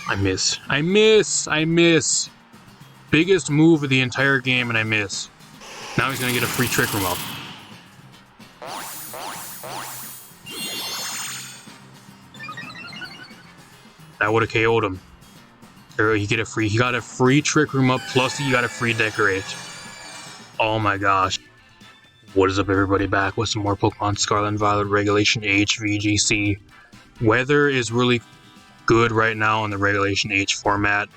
I miss. I miss. I miss. Biggest move of the entire game, and I miss. Now he's gonna get a free Trick Room up. That would have KO'd him. Or he got a free Trick Room up, plus he got a free Decorate. Oh my gosh. What is up, everybody? Back with some more Pokemon Scarlet and Violet Regulation H VGC. Weather is really good right now in the Regulation H format,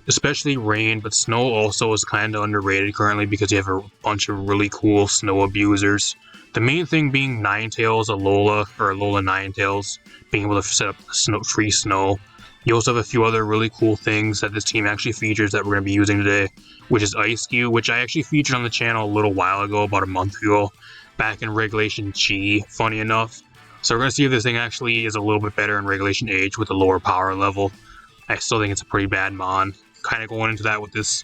especially rain, but snow also is kind of underrated currently because you have a bunch of really cool snow abusers. The main thing being Ninetales, Alolan Ninetales, being able to set up free snow. You also have a few other really cool things that this team actually features that we're going to be using today, which is Ice Cube, which I actually featured on the channel a little while ago, about a month ago, back in Regulation G, funny enough. So we're going to see if this thing actually is a little bit better in Regulation H with a lower power level. I still think it's a pretty bad mon. Kind of going into that with this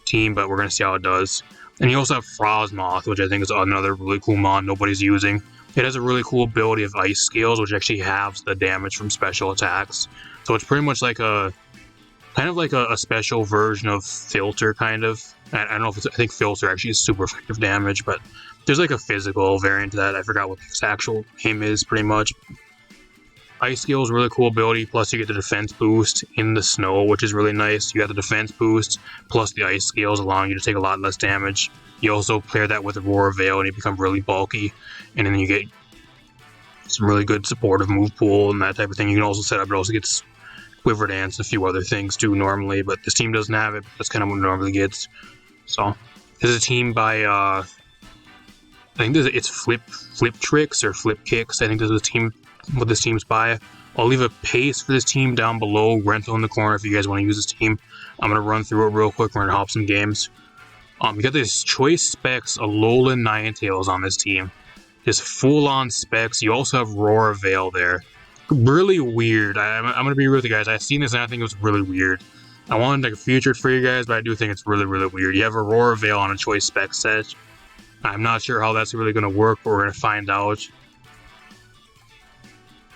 team, but we're going to see how it does. And you also have Frostmoth, which I think is another really cool mon nobody's using. It has a really cool ability of Ice Scales, which actually halves the damage from special attacks. So it's pretty much like a special version of Filter, kind of. I don't know if I think Filter actually is super effective damage, but there's like a physical variant to that. I forgot what its actual name is, pretty much. Ice Scale is a really cool ability, plus you get the defense boost in the snow, which is really nice. You got the defense boost, plus the Ice Scales allowing you to take a lot less damage. You also pair that with Aurora Veil and you become really bulky, and then you get some really good supportive move pool and that type of thing. You can also set up, it also gets Quiver Dance and a few other things too normally, but this team doesn't have it. That's kind of what it normally gets. So this is a team by I think it's Flip Tricks or Flip Kicks. I think this is a team what this team's by. I'll leave a paste for this team down below, rental in the corner if you guys want to use this team. I'm gonna run through it real quick. We're gonna hop some games. You got this choice specs Alolan Ninetales on this team. Just full-on specs. You also have Aurora Veil there. Really weird. I'm gonna be real with you guys. I've seen this and I think it was really weird. I wanted to feature it for you guys, but I do think it's really, really weird. You have Aurora Veil on a choice spec set. I'm not sure how that's really gonna work, but we're gonna find out.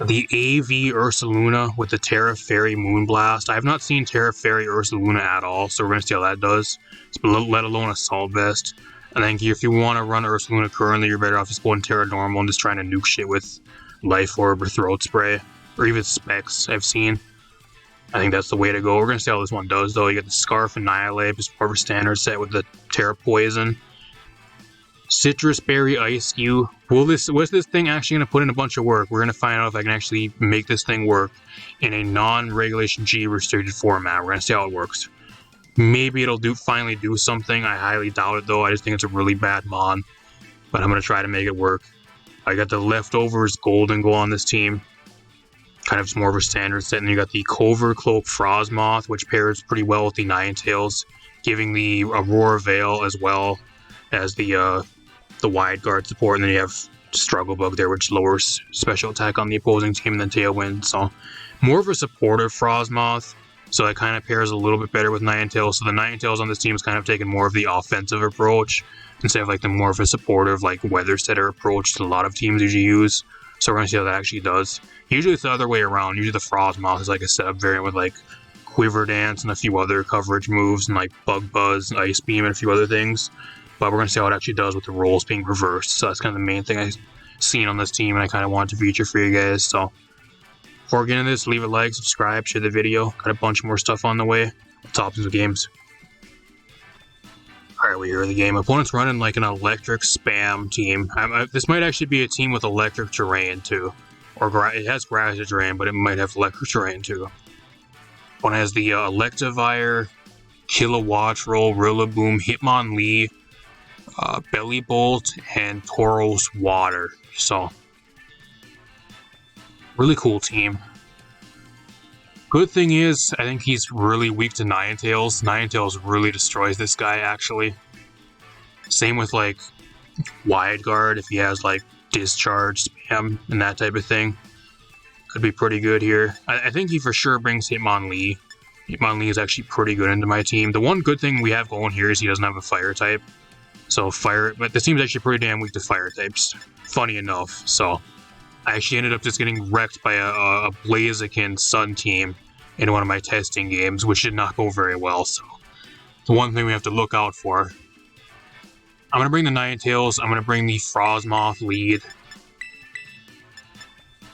The AV Ursaluna with the Terra Fairy Moonblast. I have not seen Terra Fairy Ursaluna at all, so we're going to see how that does, let alone Assault Vest. I think if you want to run Ursaluna currently, you're better off just going Terra Normal and just trying to nuke shit with Life Orb or Throat Spray, or even Specs I've seen. I think that's the way to go. We're going to see how this one does, though. You get the Scarf Annihilate, just more of a standard set with the Terra Poison. Citrus Berry Ice Cube. Was this thing actually going to put in a bunch of work? We're going to find out if I can actually make this thing work in a non-Regulation G restricted format. We're going to see how it works. Maybe it'll finally do something. I highly doubt it, though. I just think it's a really bad mon. But I'm going to try to make it work. I got the Leftovers Golden Go on this team. Kind of just more of a standard set. And you got the Cover Cloak Frostmoth, which pairs pretty well with the Ninetales, giving the Aurora Veil as well as the Wide Guard support, and then you have Struggle Bug there, which lowers special attack on the opposing team, and then Tailwind. So more of a supportive Frostmoth, so it kind of pairs a little bit better with Ninetales. So the Ninetales on this team is kind of taking more of the offensive approach instead of like the more of a supportive like Weather Setter approach that a lot of teams usually use. So we're gonna see how that actually does. Usually it's the other way around. Usually the Frostmoth is like a setup variant with like Quiver Dance and a few other coverage moves and like Bug Buzz, Ice Beam, and a few other things. But we're going to see how it actually does with the roles being reversed. So that's kind of the main thing I've seen on this team, and I kind of wanted to feature for you guys. So before we get into this, leave a like, subscribe, share the video. Got a bunch more stuff on the way. Let's hop into the games. Alright, we hear the game. Opponent's running like an electric spam team. This might actually be a team with electric terrain too. Or it has grass terrain, but it might have electric terrain too. One has the Electivire, Kilowatt Roll, Rillaboom, Hitmonlee, Belly Bolt, and Tauros Water. So really cool team. Good thing is, I think he's really weak to Ninetales. Ninetales really destroys this guy, actually. Same with like Wide Guard, if he has like Discharge, Spam, and that type of thing. Could be pretty good here. I think he for sure brings Hitmonlee. Hitmonlee is actually pretty good into my team. The one good thing we have going here is he doesn't have a Fire type. So but this team's actually pretty damn weak to Fire types. Funny enough. So I actually ended up just getting wrecked by a Blaziken Sun team in one of my testing games, which did not go very well, so the one thing we have to look out for. I'm going to bring the Ninetales, I'm going to bring the Frostmoth lead.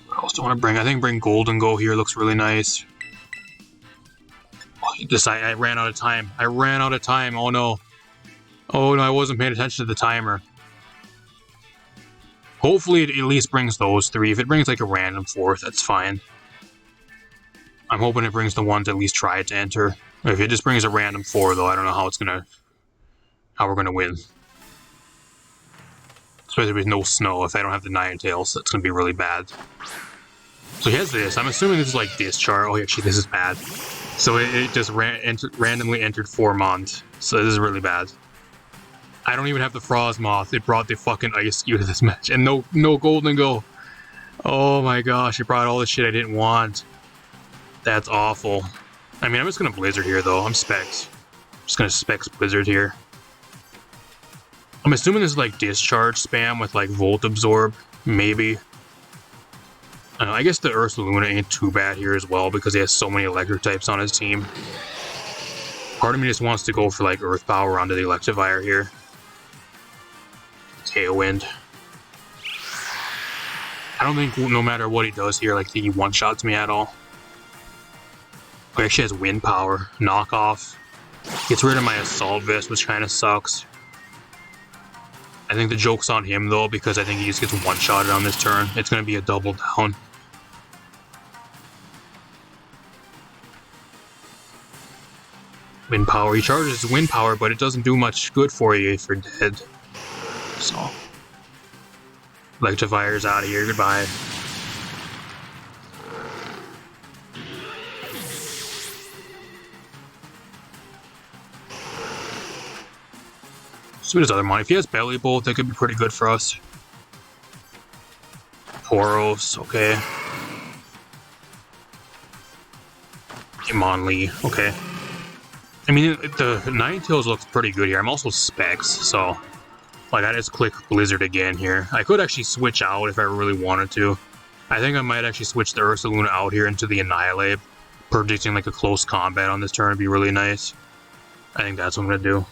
What else do I want to bring? I think bring Golden Go here looks really nice. Oh, I ran out of time. I ran out of time, oh no. Oh no, I wasn't paying attention to the timer. Hopefully it at least brings those three. If it brings like a random fourth, that's fine. I'm hoping it brings the ones at least try to enter. If it just brings a random 4 though, I don't know how we're gonna win. Especially with no snow. If I don't have the Ninetales, that's gonna be really bad. So he has this. I'm assuming this is like discharge. Oh, actually, this is bad. So it just randomly entered 4 Mont. So this is really bad. I don't even have the Frostmoth. It brought the fucking Ice Cube to this match. And no Golden Go. Oh my gosh, it brought all the shit I didn't want. That's awful. I mean, I'm just gonna Blizzard here though. I'm Specs. I'm just gonna Specs Blizzard here. I'm assuming this is like discharge spam with like Volt Absorb, maybe. I guess the Ursaluna ain't too bad here as well because he has so many electric types on his team. Part of me just wants to go for like Earth Power onto the Electivire here. Tailwind. I don't think no matter what he does here, like he one-shots me at all. He actually has Wind Power. Knockoff. Gets rid of my Assault Vest, which kind of sucks. I think the joke's on him though, because I think he just gets one-shotted on this turn. It's going to be a double down. Wind Power. He charges Wind Power, but it doesn't do much good for you if you're dead. So, Electivire's out of here. Goodbye. So his other money. If he has Belly Bolt, that could be pretty good for us. Poros, okay. Hitmonlee, okay. I mean, the Ninetales looks pretty good here. I'm also Specs, so like I just click Blizzard again here. I could actually switch out if I really wanted to. I think I might actually switch the Ursaluna out here into the Annihilate. Predicting like a close combat on this turn would be really nice. I think that's what I'm gonna do.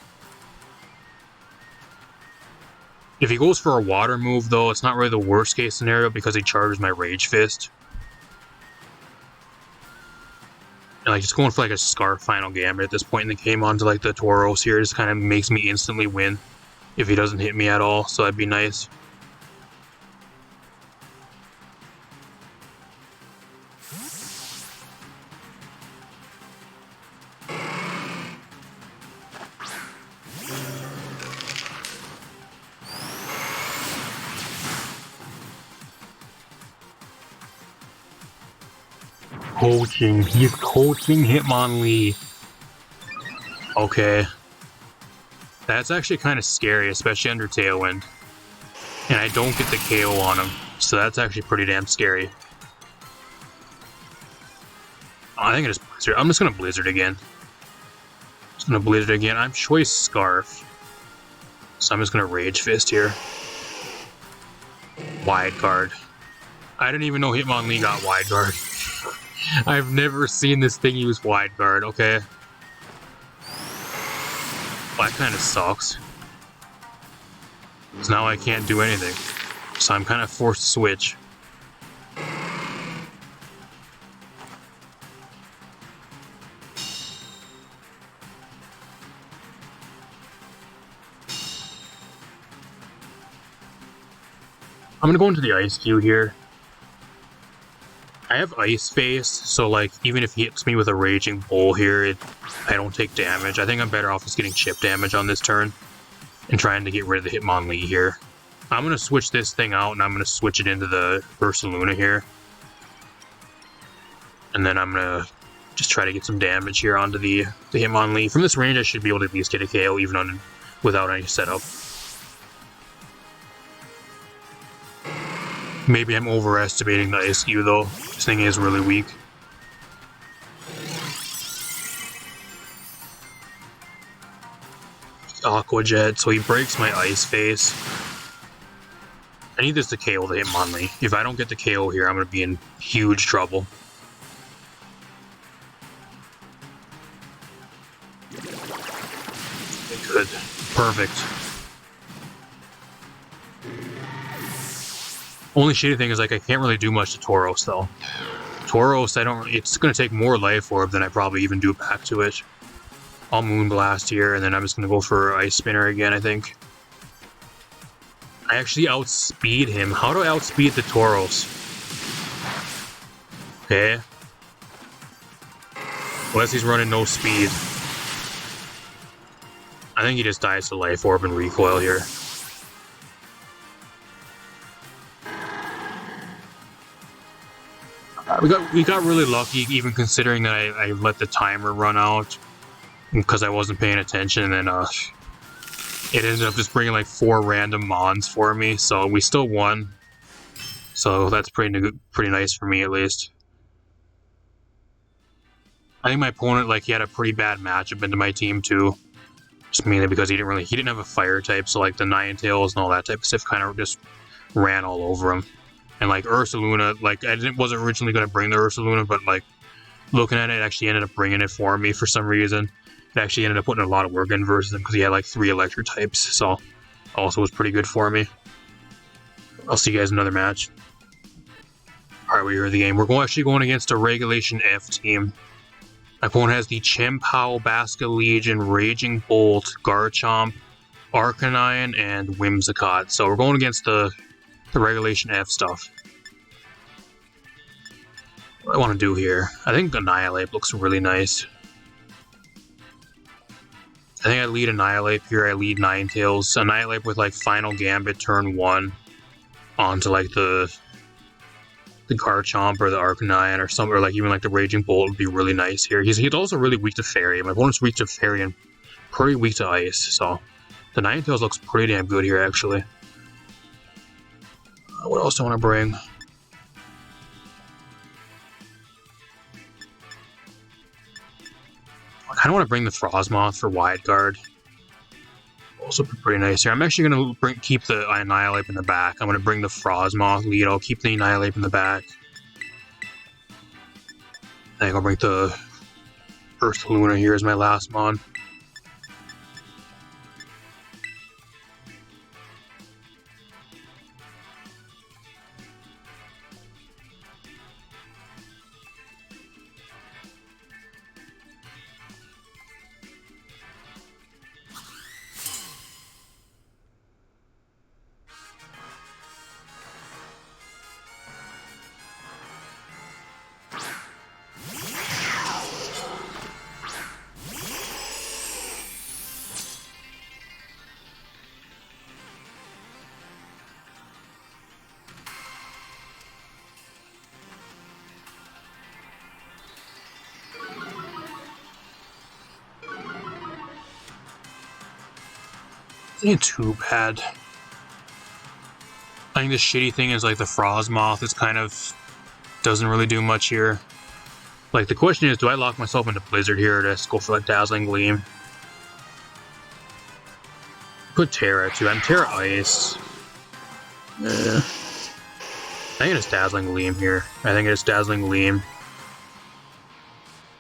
If he goes for a water move though, it's not really the worst case scenario because he charges my Rage Fist. And like just going for like a Scarf Final Gambit at this point in the game onto like the Tauros here just kind of makes me instantly win if he doesn't hit me at all, so that'd be nice. Coaching. He's coaching Hitmonlee. Okay. That's actually kind of scary, especially under Tailwind. And I don't get the KO on him, so that's actually pretty damn scary. I think I just Blizzard. I'm just gonna Blizzard again. I'm Choice Scarf. So I'm just gonna Rage Fist here. Wide Guard. I didn't even know Hitmonlee got Wide Guard. I've never seen this thing use Wide Guard, okay? Well, that kind of sucks. So now I can't do anything. So I'm kind of forced to switch. I'm gonna go into the Ice Cube here. I have Ice Face, so like, even if he hits me with a Raging Bull here, I don't take damage. I think I'm better off just getting chip damage on this turn and trying to get rid of the Hitmonlee here. I'm going to switch this thing out, and I'm going to switch it into the Ursaluna here. And then I'm going to just try to get some damage here onto the Hitmonlee. From this range, I should be able to at least get a KO even without any setup. Maybe I'm overestimating the Ice Cube though. This thing is really weak. Aqua Jet, so he breaks my Ice Face. I need this to KO the Hitmonlee. If I don't get the KO here, I'm going to be in huge trouble. Good. Perfect. Only shitty thing is, like, I can't really do much to Tauros, though. Tauros, I don't... It's going to take more Life Orb than I probably even do back to it. I'll Moonblast here, and then I'm just going to go for Ice Spinner again, I think. I actually outspeed him. How do I outspeed the Tauros? Okay. Unless he's running no speed. I think he just dies to Life Orb and Recoil here. We got really lucky, even considering that I let the timer run out because I wasn't paying attention, and then it ended up just bringing like 4 random Mons for me, so we still won. So that's pretty nice for me, at least. I think my opponent, like, he had a pretty bad matchup into my team too, just mainly because he didn't have a fire type, so like the Ninetales and all that type of stuff kind of just ran all over him. And like Ursaluna, like I wasn't originally going to bring the Ursaluna, but like looking at it, actually ended up bringing it for me for some reason. It actually ended up putting a lot of work in versus him because he had like 3 electric types, so also was pretty good for me. I'll see you guys in another match. Alright, we're here in the game. We're actually going against a Regulation F team. My opponent has the Chien-Pao, Basculegion, Raging Bolt, Garchomp, Arcanine, and Whimsicott. So we're going against the Regulation F stuff. What do I want to do here? I think Annihilate looks really nice. I think I lead Annihilate here. I lead Ninetales. Annihilate with like Final Gambit turn 1 onto like the Garchomp or the Arcanine or something, or like even like the Raging Bolt would be really nice here. He's also really weak to Fairy. My opponent's weak to Fairy and pretty weak to Ice, so the Ninetales looks pretty damn good here actually. What else do I want to bring? I kind of want to bring the Frostmoth for Wide Guard. Also pretty nice here. I'm actually going to keep the Annihilate in the back. I'm going to bring the Frostmoth lead. I'll keep the Annihilate in the back. I think I'll bring the Ursaluna here as my last mon. Ain't too bad. I think the shitty thing is like the Frostmoth is kind of doesn't really do much here. Like the question is, do I lock myself into Blizzard here or just go for like Dazzling Gleam? Put Terra too. I'm Terra Ice. I think it's Dazzling Gleam here. I think it's Dazzling Gleam.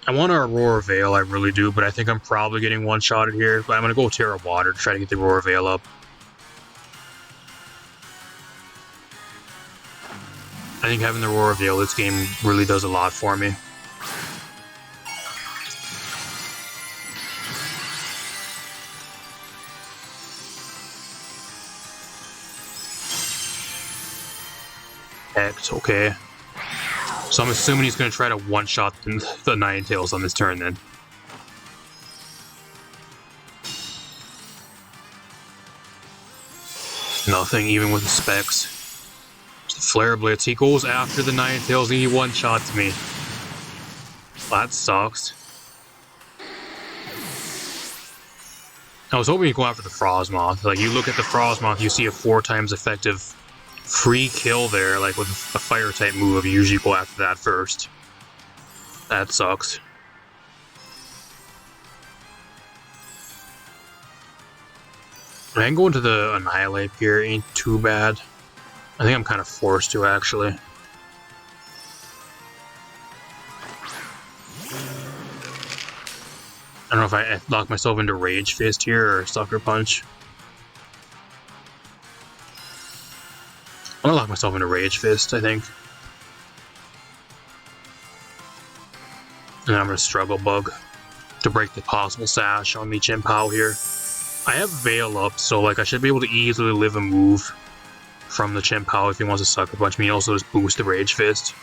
I want a Aurora Veil, I really do, but I think I'm probably getting one-shotted here. But I'm going to go Terra Water to try to get the Aurora Veil up. I think having the Aurora Veil this game really does a lot for me. Heck, okay. So I'm assuming he's going to try to one-shot the Ninetales on this turn then. Nothing, even with the specs. Just the Flare Blitz. He goes after the Ninetales and he one-shots me. That sucks. I was hoping he'd go after the Frostmoth. Like, you look at the Frostmoth, you see a 4 times effective free kill there, like with a fire type move. You usually go after that first. That sucks. I can go into the Annihilate here, ain't too bad. I think I'm kind of forced to actually. I don't know if I lock myself into Rage Fist here or Sucker Punch. I'm gonna lock myself into Rage Fist, I think. And then I'm gonna Struggle Bug to break the possible sash on me Chien-Pao here. I have Veil up, so like I should be able to easily live a move from the Chien-Pao if he wants to Sucker Punch me. He also just boost the Rage Fist.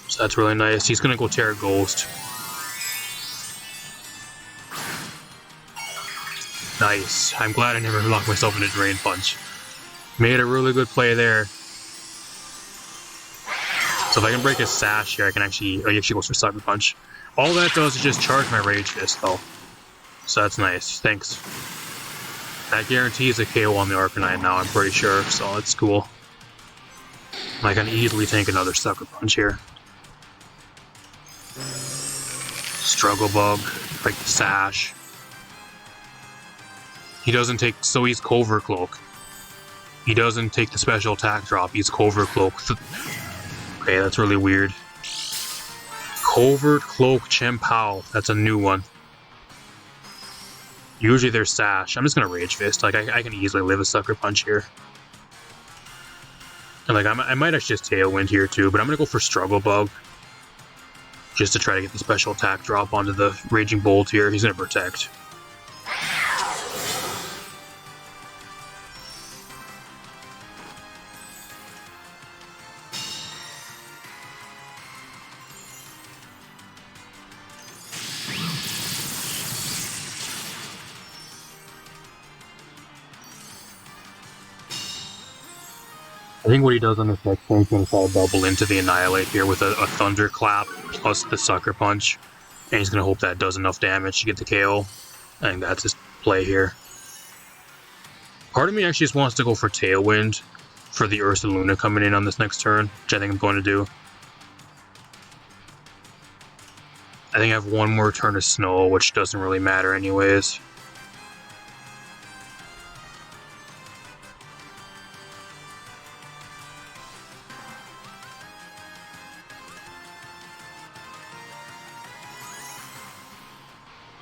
So that's really nice. He's gonna go Terra Ghost. Nice. I'm glad I never locked myself into Drain Punch. Made a really good play there. So if I can break his sash here, I can actually... Oh, he actually goes for Sucker Punch. All that does is just charge my Rage Fist, though. So that's nice. Thanks. That guarantees a KO on the Arcanine now, I'm pretty sure, so it's cool. I can easily tank another Sucker Punch here. Struggle Bug, break the sash. He doesn't take... So he's Covert Cloak. He doesn't take the special attack drop, he's Covert Cloak. Okay, that's really weird. Covert Cloak Chien-Pao. That's a new one. Usually there's Sash. I'm just gonna Rage Fist. Like, I can easily live a Sucker Punch here. And like, I might actually just Tailwind here too, but I'm gonna go for Struggle Bug. Just to try to get the special attack drop onto the Raging Bolt here. He's gonna Protect. I think what he does on this next turn is going to try to double into the Annihilate here with a Thunderclap plus the Sucker Punch. And he's going to hope that does enough damage to get the KO. I think that's his play here. Part of me actually just wants to go for Tailwind for the Ursaluna coming in on this next turn, which I think I'm going to do. I think I have one more turn of Snow, which doesn't really matter anyways.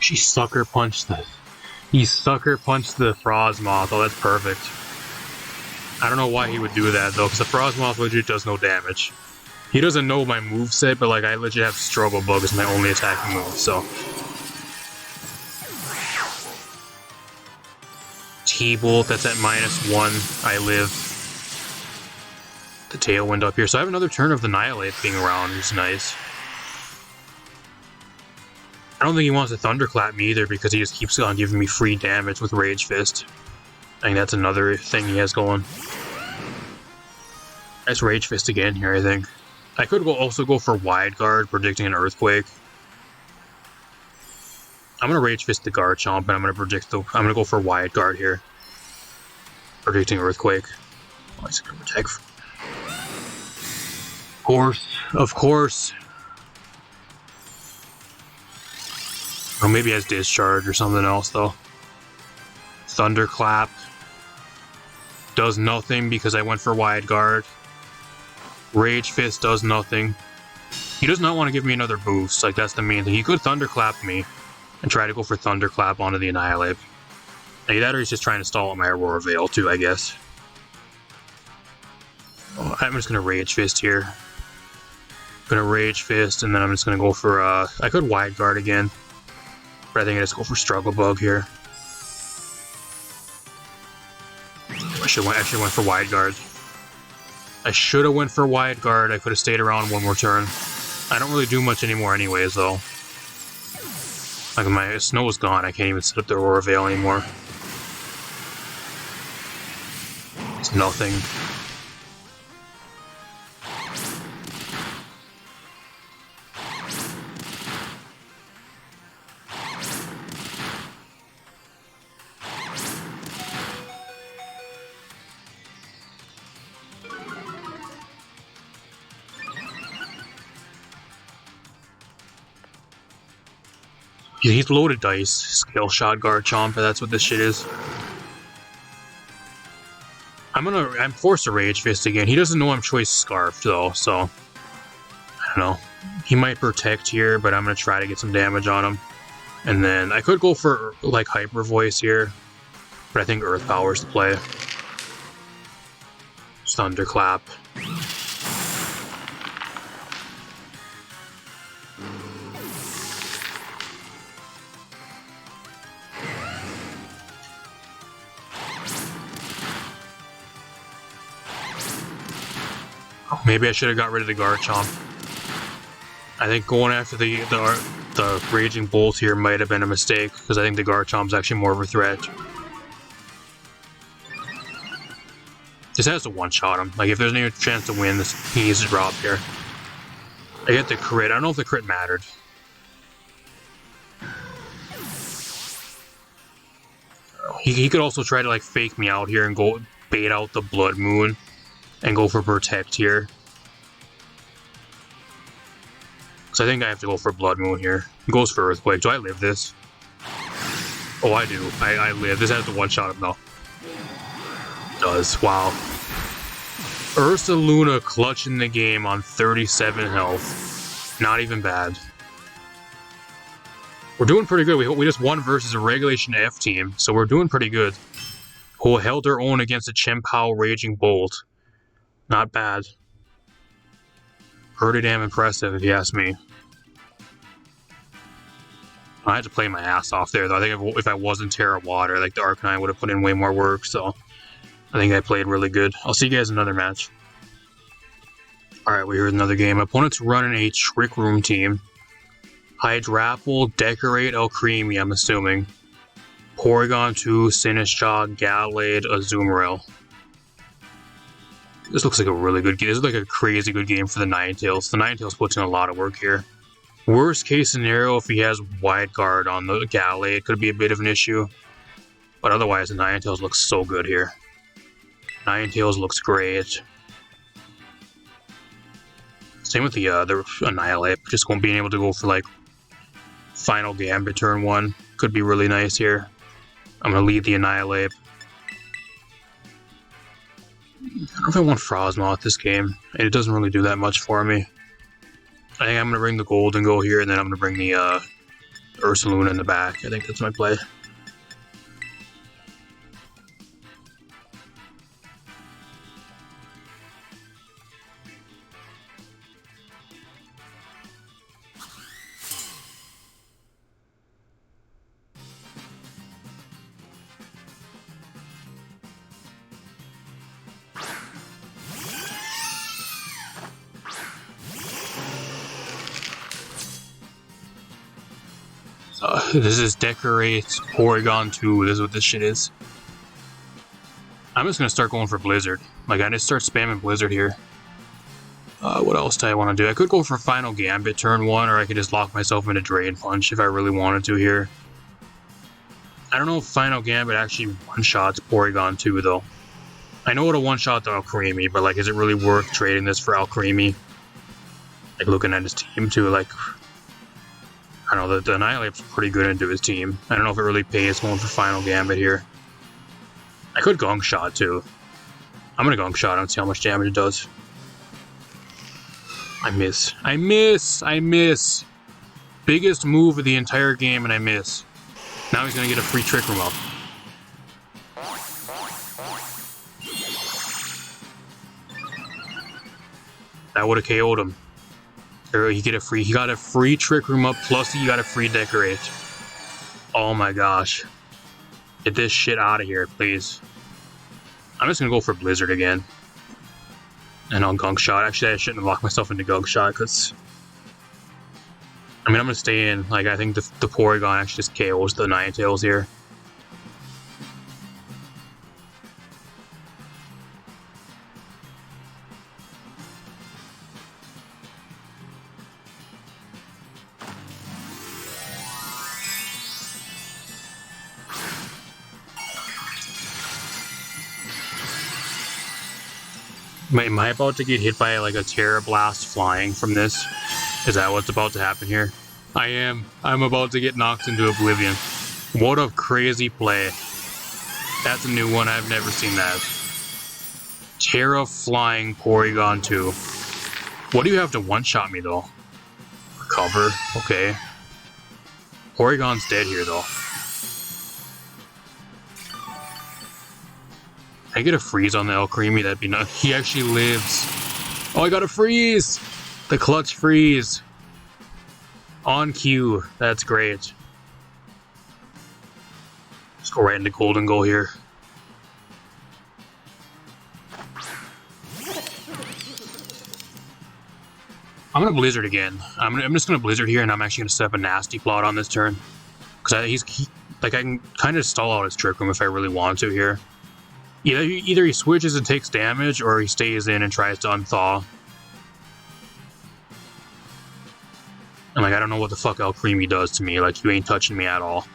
He Sucker Punched the Frosmoth. Oh, that's perfect. I don't know why he would do that though, because the Frosmoth legit does no damage. He doesn't know my moveset, but like I legit have Struggle Bug as my only attacking move, so. T-Bolt, that's at -1. I live. The Tailwind up here. So I have another turn of the Annihilate being around, which is nice. I don't think he wants to Thunderclap me either because he just keeps on giving me free damage with Rage Fist. I think that's another thing he has going. That's Rage Fist again here, I think. I could also go for Wide Guard, predicting an Earthquake. I'm gonna Rage Fist the Garchomp, and I'm gonna go for Wide Guard here, predicting Earthquake. Oh, he's gonna protect. Of course. Or maybe he has Discharge or something else, though. Thunderclap. Does nothing because I went for Wide Guard. Rage Fist does nothing. He does not want to give me another boost. Like, that's the main thing. He could Thunderclap me and try to go for Thunderclap onto the Annihilate. Like, that or he's just trying to stall out my Aurora Veil, too, I guess. Oh, I'm just going to Rage Fist here. Gonna Rage Fist, and then I'm just going to go for, I could Wide Guard again. But I think I just go for Struggle Bug here. I actually went for Wide Guard. I should have went for Wide Guard. I could have stayed around one more turn. I don't really do much anymore anyways, though. Like, my Snow is gone. I can't even set up the Aurora Veil anymore. It's nothing. He's loaded dice, Scale Shot Garchomp, that's what this shit is. I'm forced to Rage Fist again. He doesn't know I'm Choice Scarfed though, so I don't know. He might Protect here, but I'm gonna try to get some damage on him. And then I could go for like Hyper Voice here, but I think Earth Power's the play. Thunderclap. Maybe I should have got rid of the Garchomp. I think going after the Raging Bolt here might have been a mistake, because I think the Garchomp's actually more of a threat. This has to one-shot him. Like, if there's any chance to win, he needs to drop here. I get the crit. I don't know if the crit mattered. He could also try to, like, fake me out here and go bait out the Blood Moon and go for Protect here. So I think I have to go for Blood Moon here. He goes for Earthquake. Do I live this? Oh, I do. I live. This has to one-shot him, though. Does. Wow. Ursaluna clutching the game on 37 health. Not even bad. We're doing pretty good. We just won versus a Regulation F team, so we're doing pretty good. Who held their own against a Chien-Pao Raging Bolt. Not bad. Pretty damn impressive, if you ask me. I had to play my ass off there, though. I think if I wasn't Terra Water, like, the Arcanine would have put in way more work, so I think I played really good. I'll see you guys in another match. Alright, we heard another game. Opponent's running a Trick Room team. Hydrapple, Decorate, Alcremie, I'm assuming. Porygon 2, Sinistcha, Gallade, Azumarill. This looks like a really good game. This is like a crazy good game for the Ninetales. The Ninetales puts in a lot of work here. Worst case scenario, if he has Wide Guard on the Gallade, it could be a bit of an issue. But otherwise, the Ninetales looks so good here. Ninetales looks great. Same with the Annihilate. Just being able to go for like Final Gambit turn 1 could be really nice here. I'm gonna lead the Annihilate. I don't know if I want Frosmoth this game. It doesn't really do that much for me. I think I'm gonna bring the Golden Go here, and then I'm gonna bring the Ursaluna in the back. I think that's my play. This is Decorate, Porygon 2, this is what this shit is. I'm just gonna start going for Blizzard. Like, I just start spamming Blizzard here. What else do I want to do? I could go for Final Gambit turn 1, or I could just lock myself into Drain Punch if I really wanted to here. I don't know if Final Gambit actually one-shots Porygon 2, though. I know it'll one-shot the Alcremie, but, like, is it really worth trading this for Alcremie? Like, looking at his team, too, like... I don't know, the Annihilate's pretty good into his team. I don't know if it really pays going for Final Gambit here. I could Gunk Shot, too. I'm gonna Gunk Shot and see how much damage it does. I miss. I miss! I miss! Biggest move of the entire game, and I miss. Now he's gonna get a free Trick Room up. That would have KO'd him. Or he got a free Trick Room up, plus he got a free Decorate. Oh my gosh. Get this shit out of here, please. I'm just gonna go for Blizzard again. And I'll Gunk Shot. Actually, I shouldn't have locked myself into Gunk Shot, because... I mean, I'm gonna stay in. Like, I think the Porygon actually just KOs the Ninetales here. Am I about to get hit by like a Terra Blast flying from this? Is that what's about to happen here? I am. I'm about to get knocked into oblivion. What a crazy play. That's a new one. I've never seen that. Terra Flying Porygon 2. What do you have to one-shot me though? Recover. Okay. Porygon's dead here, though. I get a freeze on the Alcremie, that'd be nuts. He actually lives. Oh, I got a freeze! The clutch freeze. On cue. That's great. Let's go right into Golden Goal here. I'm gonna Blizzard again. I'm just gonna Blizzard here, and I'm actually gonna set up a nasty plot on this turn. Because I can kind of stall out his Trick Room if I really want to here. Either he switches and takes damage, or he stays in and tries to unthaw. And like, I don't know what the fuck Alcremie does to me. Like, you ain't touching me at all.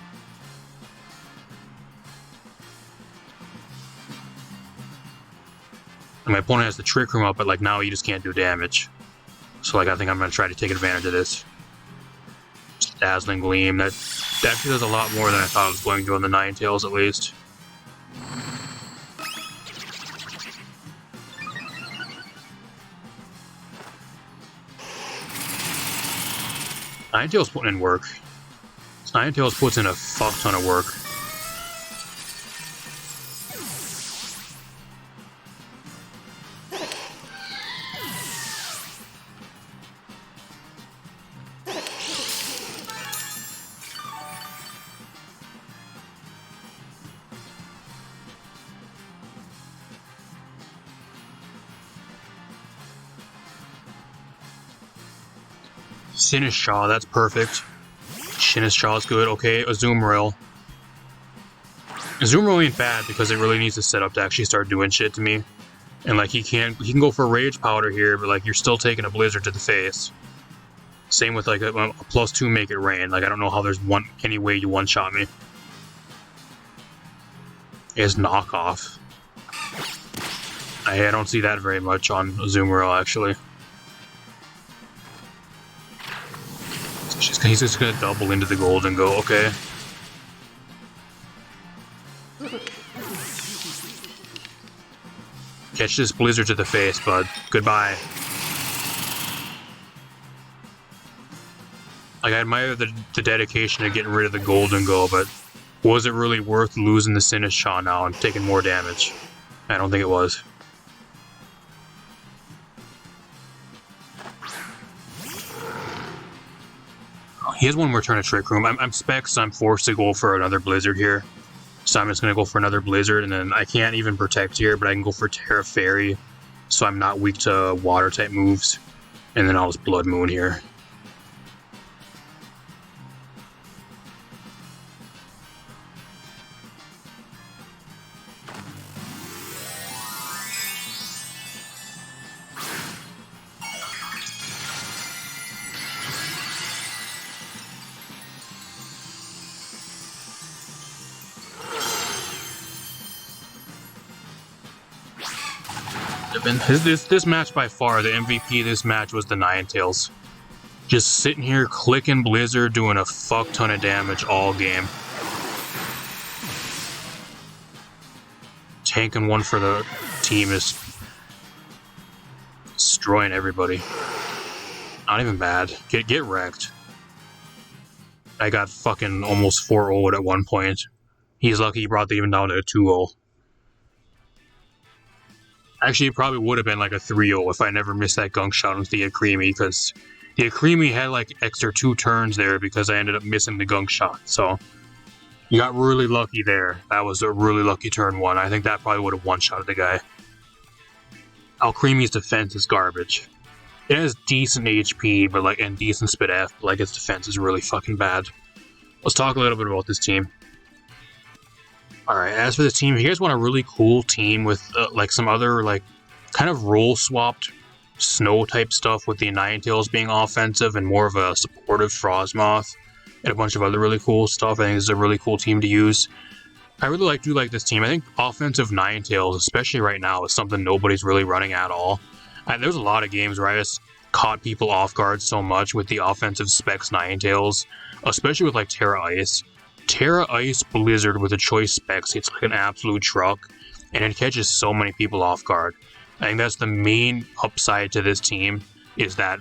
And my opponent has the Trick Room up, but like now he just can't do damage. So like, I think I'm gonna try to take advantage of this. Just Dazzling Gleam. That actually does a lot more than I thought it was going to on the Ninetales, at least. Ninetales putting in work. Ninetales puts in a fuck ton of work. Sinistcha, that's perfect. Sinistcha is good. Okay, Azumarill. Azumarill ain't bad because it really needs to set up to actually start doing shit to me. And like, he can go for Rage Powder here, but like, you're still taking a Blizzard to the face. Same with like a +2 Make It Rain. Like, I don't know how there's any way you one-shot me. Is knockoff. I don't see that very much on Azumarill, actually. He's just gonna double into the Golden Go, okay. Catch this Blizzard to the face, bud. Goodbye. Like, I admire the dedication of getting rid of the Golden Go, but was it really worth losing the Sinistcha now and taking more damage? I don't think it was. He has one more turn of Trick Room. I'm Specs, so I'm forced to go for another Blizzard here. So I'm just going to go for another Blizzard, and then I can't even Protect here, but I can go for Terra Fairy, so I'm not weak to Water-type moves. And then I'll just Blood Moon here. This match by far, the MVP of this match was the Ninetales. Just sitting here clicking Blizzard, doing a fuck ton of damage all game. Tanking one for the team is destroying everybody. Not even bad. Get wrecked. I got fucking almost 4-0 at one point. He's lucky he brought the even down to a 2-0. Actually, it probably would have been like a 3-0 if I never missed that gunk shot with the Alcremie, because the Alcremie had like extra 2 turns there because I ended up missing the gunk shot. So you got really lucky there. That was a really lucky turn 1. I think that probably would have one-shotted the guy. Alcremie's defense is garbage. It has decent HP, but like, and decent Spit F, but like, its defense is really fucking bad. Let's talk a little bit about this team. Alright, as for this team, if you guys want a really cool team with like some other like kind of role-swapped snow-type stuff with the Ninetales being offensive and more of a supportive Frostmoth and a bunch of other really cool stuff, I think this is a really cool team to use. I really do like this team. I think offensive Ninetales, especially right now, is something nobody's really running at all. There's a lot of games where I just caught people off guard so much with the offensive Specs Ninetales, especially with like Terra Ice. Terra Ice Blizzard with a choice Specs, it's like an absolute truck, and it catches so many people off guard. I think that's the main upside to this team, is that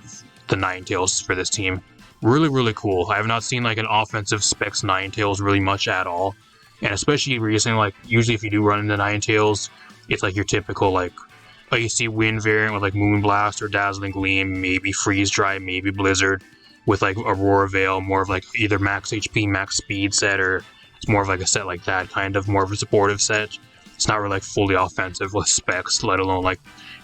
the Ninetales for this team. Really, really cool. I have not seen like an offensive specs Ninetales really much at all. And especially recently, like usually if you do run into Ninetales, it's like your typical like icy wind variant with like Moonblast or Dazzling Gleam, maybe Freeze Dry, maybe Blizzard, with like Aurora Veil, more of like either max HP, max speed set, or it's more of like a set like that, kind of more of a supportive set. It's not really like fully offensive with specs, let alone like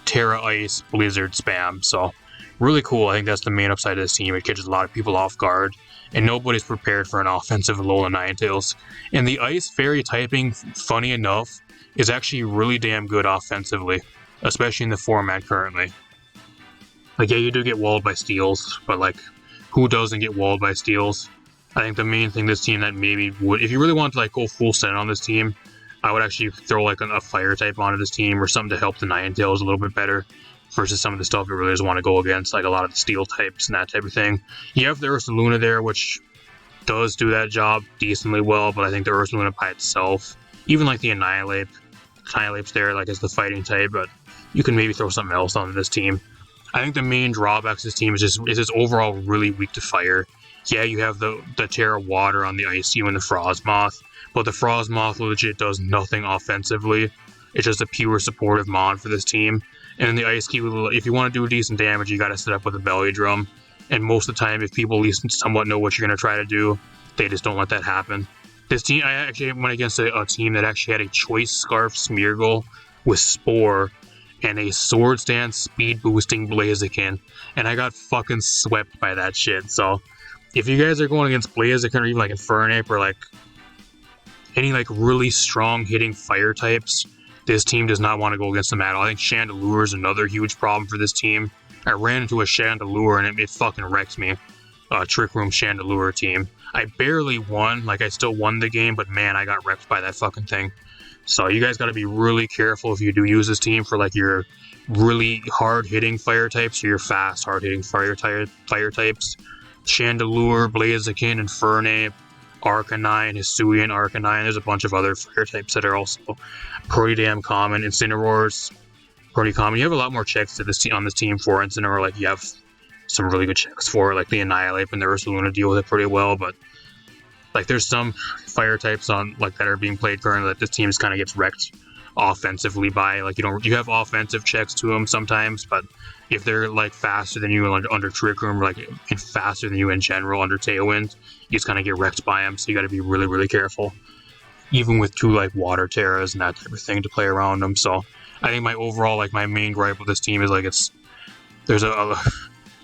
Terra Ice, Blizzard spam. So really cool. I think that's the main upside of this team. It catches a lot of people off guard, and nobody's prepared for an offensive Alolan Ninetales. And the Ice Fairy typing, funny enough, is actually really damn good offensively, especially in the format currently. Like, yeah, you do get walled by steals, but like, who doesn't get walled by steals? I think the main thing this team that maybe would, if you really want to like go full send on this team, I would actually throw like a fire type onto this team or something to help the Ninetales a little bit better versus some of the stuff you really just want to go against, like a lot of the steel types and that type of thing. You have the Ursaluna there, which does do that job decently well, but I think the Ursaluna by itself, even like the Annihilape's there like as the fighting type, but you can maybe throw something else onto this team. I think the main drawbacks of this team is just overall really weak to fire. Yeah, you have the Terra Water on the Ice-U and the Frostmoth, but the Frostmoth legit does nothing offensively. It's just a pure supportive mod for this team. And then the Ice-Q, if you want to do decent damage, you gotta set up with a Belly Drum. And most of the time, if people at least somewhat know what you're gonna try to do, they just don't let that happen. This team, I actually went against a team that actually had a Choice Scarf Smeargle with Spore and a Sword Stance speed boosting Blaziken, and I got fucking swept by that shit. So if you guys are going against Blaziken or even like Infernape or like any like really strong hitting fire types, this team does not want to go against them at all. I think Chandelure is another huge problem for this team. I ran into a Chandelure and it fucking wrecked me. Trick Room Chandelure team. I barely won, like I still won the game, but man, I got wrecked by that fucking thing. So you guys got to be really careful if you do use this team for like your really hard-hitting fire types or your fast hard-hitting fire types. Chandelure, Blaziken, Infernape, Arcanine, Hisuian, Arcanine. There's a bunch of other fire types that are also pretty damn common. Incineroar's pretty common. You have a lot more checks to this on this team for Incineroar. Like you have some really good checks for it, like the Annihilape and the Ursaluna deal with it pretty well, but like there's some fire types on like that are being played currently that this team just kind of gets wrecked offensively by. Like you have offensive checks to them sometimes, but if they're like faster than you under Trick Room, or like faster than you in general under Tailwind, you just kind of get wrecked by them. So you got to be really, really careful, even with two like Water Terras and that type of thing to play around them. So I think my overall, like my main gripe with this team is like there's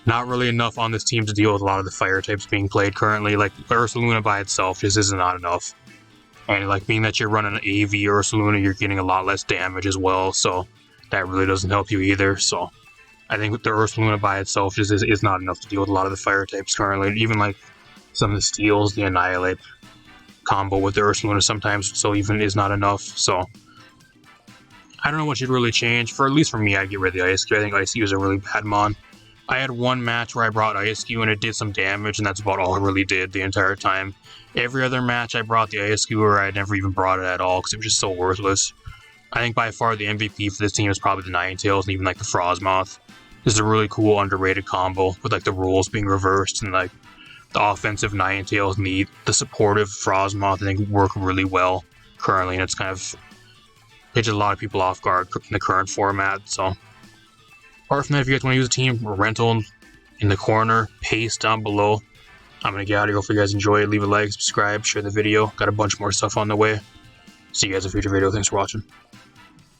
not really enough on this team to deal with a lot of the fire types being played currently. Like Ursaluna by itself just is not enough. And like being that you're running an AV Ursaluna, you're getting a lot less damage as well, so that really doesn't help you either. So I think the Ursaluna by itself just is not enough to deal with a lot of the fire types currently. Even like some of the steals, the Annihilape combo with the Ursaluna sometimes so even is not enough. So I don't know what should really change. For at least for me, I'd get rid of the Ice-Q. I think Ice-Q is a really bad mon. I had one match where I brought Ice-Q and it did some damage, and that's about all it really did the entire time. Every other match I brought the Ice-Q, or I never even brought it at all because it was just so worthless. I think by far the MVP for this team is probably the Ninetales and even like the Frostmoth. This is a really cool underrated combo with like the rules being reversed and like the offensive Ninetales and the supportive Frostmoth I think work really well currently, and it's kind of hitting a lot of people off guard in the current format. So apart from that, if you guys want to use a team, rental in the corner, paste down below. I'm going to get out of here. Hopefully you guys enjoy it. Leave a like, subscribe, share the video. Got a bunch more stuff on the way. See you guys in a future video. Thanks for watching.